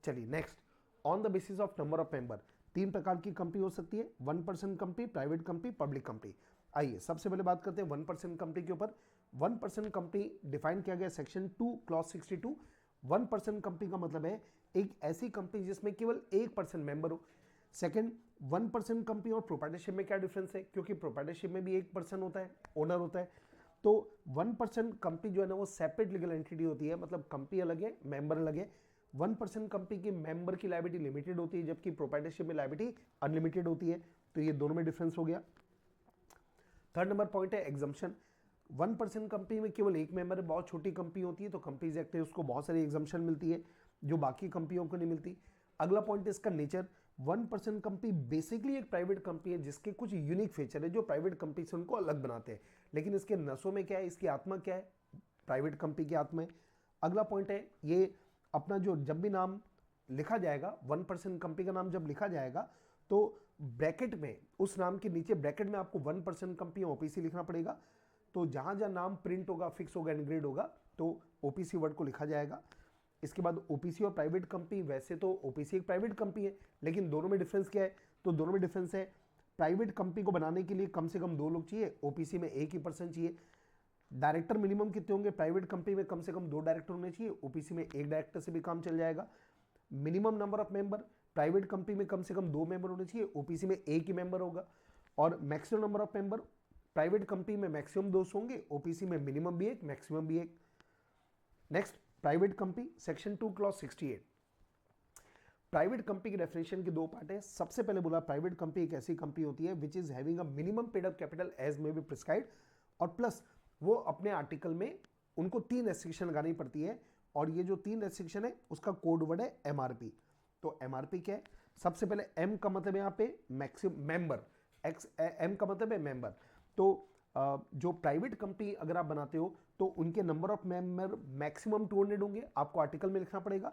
चलिए next, on the basis of number of member, 3 प्रकार की कंपनी हो सकती है, 1% company, private company, public company. आइए सबसे पहले बात करते हैं 1% कंपनी के ऊपर। 1% कंपनी डिफाइन किया गया सेक्शन 2 क्लॉज 62। 1% कंपनी का मतलब है एक ऐसी कंपनी जिसमें केवल 1% मेंबर हो। सेकंड, 1% कंपनी और प्रोप्राइटरशिप में क्या डिफरेंस है, क्योंकि प्रोप्राइटरशिप में भी 1% होता है, ओनर होता है। तो 1% कंपनी जो है ना वो सेपरेट लीगल एंटिटी होती है, मतलब कंपनी अलग है, मेंबर अलग है। 1% कंपनी की मेंबर की लायबिलिटी लिमिटेड होती है, जबकि प्रोप्राइटरशिप में लायबिलिटी अनलिमिटेड होती है। तो ये दोनों में डिफरेंस हो गया। थर्ड नंबर पॉइंट है एग्जम्पशन। 1% कंपनी में केवल एक मेंबर है, बहुत छोटी कंपनी होती है, तो कंपनीज एक्ट है उसको बहुत सारी एग्जम्पशन मिलती है जो बाकी कंपनियों को नहीं मिलती। अगला पॉइंट है इसका नेचर। 1% कंपनी बेसिकली एक प्राइवेट कंपनी है जिसके कुछ यूनिक फीचर है जो प्राइवेट कंपनी से उनको अलग बनाते हैं, लेकिन इसके नसों में क्या है, इसकी आत्मा क्या है, प्राइवेट कंपनी की आत्मा है। अगला पॉइंट है ये अपना जो जब भी नाम लिखा जाएगा, 1% कंपनी का नाम जब लिखा जाएगा तो ब्रैकेट में, उस नाम के नीचे ब्रैकेट में आपको 1% कंपनी ओपीसी लिखना पड़ेगा। तो जहां जहां नाम प्रिंट होगा, फिक्स होगा, एनग्रेड होगा, तो ओपीसी वर्ड को लिखा जाएगा। इसके बाद ओपीसी और प्राइवेट कंपनी, वैसे तो ओपीसी एक प्राइवेट कंपनी है, लेकिन दोनों में डिफरेंस क्या है, तो दोनों में डिफरेंस है प्राइवेट कंपनी को बनाने के लिए कम से कम 2 लोग चाहिए, ओपीसी में 1 ही पर्सन चाहिए। डायरेक्टर मिनिमम कितने होंगे, प्राइवेट कंपनी में कम से कम 2 डायरेक्टर होने चाहिए, ओपीसी में 1 डायरेक्टर से भी काम चल जाएगा। Minimum number of member, private company में कम से कम 2 मेंबर होने चाहिए, ओपीसी में 1 ही मेंबर होगा। और maximum number of member, private company में मैक्सिमम 2 होंगे, ओपीसी में मिनिमम भी 1, मैक्सिमम भी 1। Next, private company, section 2 clause 68। Private company के डेफिनेशन के 2 पार्ट है। सबसे पहले बोला प्राइवेट कंपनी एक ऐसी कंपनी होती है which is having a minimum paid up capital as may be prescribed, और प्लस वो अपने आर्टिकल में उनको 3 रेस्ट्रिक्शन लगानी पड़ती है, और ये जो 3 रेस्ट्रिक्शन है उसका कोड वर्ड है एमआरपी। तो एमआरपी क्या है, सबसे पहले एम का मतलब है यहाँ पे मैक्सिमम मेंबर, एक्स एम का मतलब है मेंबर। तो जो प्राइवेट कंपनी अगर आप बनाते हो तो उनके नंबर ऑफ मेंबर मैक्सिमम 200 होंगे, आपको आर्टिकल में लिखना पड़ेगा।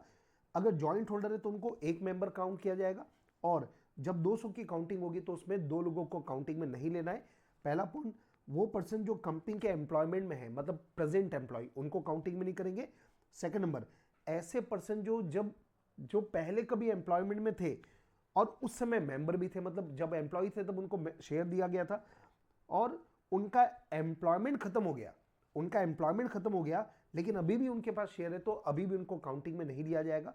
अगर जॉइंट होल्डर है तो उनको 1 मेंबर काउंट किया जाएगा, और जब 200 की काउंटिंग होगी तो उसमें 2 लोगों को काउंटिंग में नहीं लेना है। पहला पॉइंट, वो पर्सन जो कंपनी के एम्प्लॉयमेंट में है, मतलब प्रेजेंट एम्प्लॉय, उनको काउंटिंग में नहीं करेंगे। सेकंड नंबर, ऐसे पर्सन जो पहले कभी एम्प्लॉयमेंट में थे और उस समय मेंबर भी थे, मतलब जब एम्प्लॉय थे तब उनको शेयर दिया गया था और उनका एम्प्लॉयमेंट खत्म हो गया, उनका एम्प्लॉयमेंट खत्म हो गया लेकिन अभी भी उनके पास शेयर है, तो अभी भी उनको काउंटिंग में नहीं लिया जाएगा।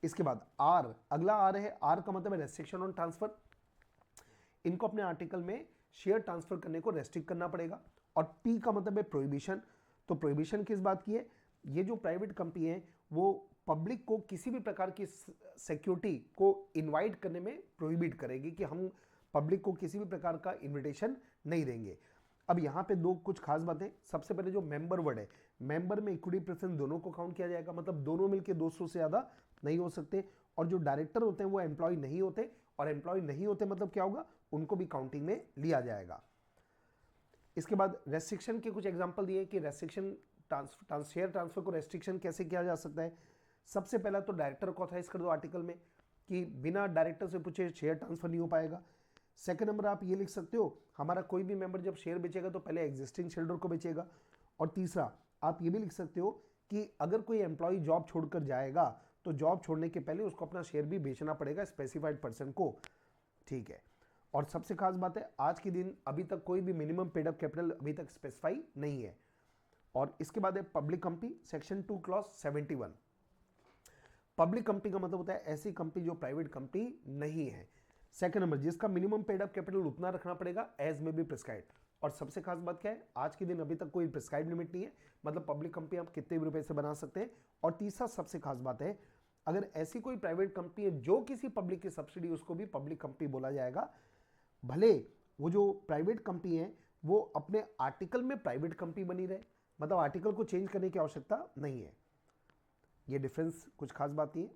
इसके बाद आर, अगला आर है, आर का मतलब है रेस्ट्रिक्शन ऑन ट्रांसफर। इनको अपने आर्टिकल में शेयर ट्रांसफर करने को रेस्ट्रिक्ट करना पड़ेगा। और पी का मतलब है प्रोहिबिशन। तो प्रोहिबिशन किस बात की है, ये जो प्राइवेट कंपनी है वो पब्लिक को किसी भी प्रकार की सिक्योरिटी को इनवाइट करने में प्रोहिबिट करेगी कि हम पब्लिक को किसी भी प्रकार का इनविटेशन नहीं देंगे। अब यहाँ पे कुछ खास बातें। सबसे पहले जो मेंबर वर्ड है, मेंबर में इक्विटी प्रेफरेंस दोनों को काउंट किया जाएगा, मतलब दोनों मिलकर 200 से ज़्यादा नहीं हो सकते। और जो डायरेक्टर होते हैं वो एम्प्लॉय नहीं होते, और एम्प्लॉय नहीं होते मतलब क्या होगा, उनको भी काउंटिंग में लिया जाएगा। इसके बाद रेस्ट्रिक्शन के कुछ एग्जांपल दिए कि रेस्ट्रिक्शन शेयर ट्रांसफर को रेस्ट्रिक्शन कैसे किया जा सकता है। सबसे पहला तो डायरेक्टर को ऑथराइज कर दो आर्टिकल में कि बिना डायरेक्टर से पूछे शेयर ट्रांसफर नहीं हो पाएगा। सेकंड नंबर, आप ये लिख सकते हो हमारा कोई भी मेंबर जब शेयर बेचेगा तो पहले एग्जिस्टिंग शेयर को बेचेगा। और तीसरा, आप ये भी लिख सकते हो कि अगर कोई एम्प्लॉय जॉब छोड़कर जाएगा तो जॉब छोड़ने के पहले उसको अपना शेयर भी बेचना पड़ेगा स्पेसिफाइड पर्सन को, ठीक है। और सबसे खास बात है, आज के दिन अभी तक कोई भी मिनिमम पेड अप कैपिटल अभी तक स्पेसिफाई नहीं है। और इसके बाद है public company, section 2 clause 71। Public company का मतलब होता है ऐसी कंपनी जो प्राइवेट कंपनी नहीं है। सेकंड नंबर, जिसका मिनिमम पेड अप कैपिटल उतना रखना पड़ेगा एज में बी प्रिस्क्राइब्ड। और सबसे खास बात क्या है, आज के दिन अभी तक कोई प्रिस्क्राइब लिमिट नहीं है, मतलब पब्लिक कंपनी आप कितने भी रुपए से बना सकते हैं। और तीसरा सबसे खास बात है, अगर ऐसी कोई प्राइवेट कंपनी है जो किसी पब्लिक की सब्सिडी, उसको भी पब्लिक कंपनी बोला जाएगा, भले वो जो प्राइवेट कंपनी है वो अपने आर्टिकल में प्राइवेट कंपनी बनी रहे, मतलब आर्टिकल को चेंज करने की आवश्यकता नहीं है। ये डिफरेंस कुछ खास बात नहीं है।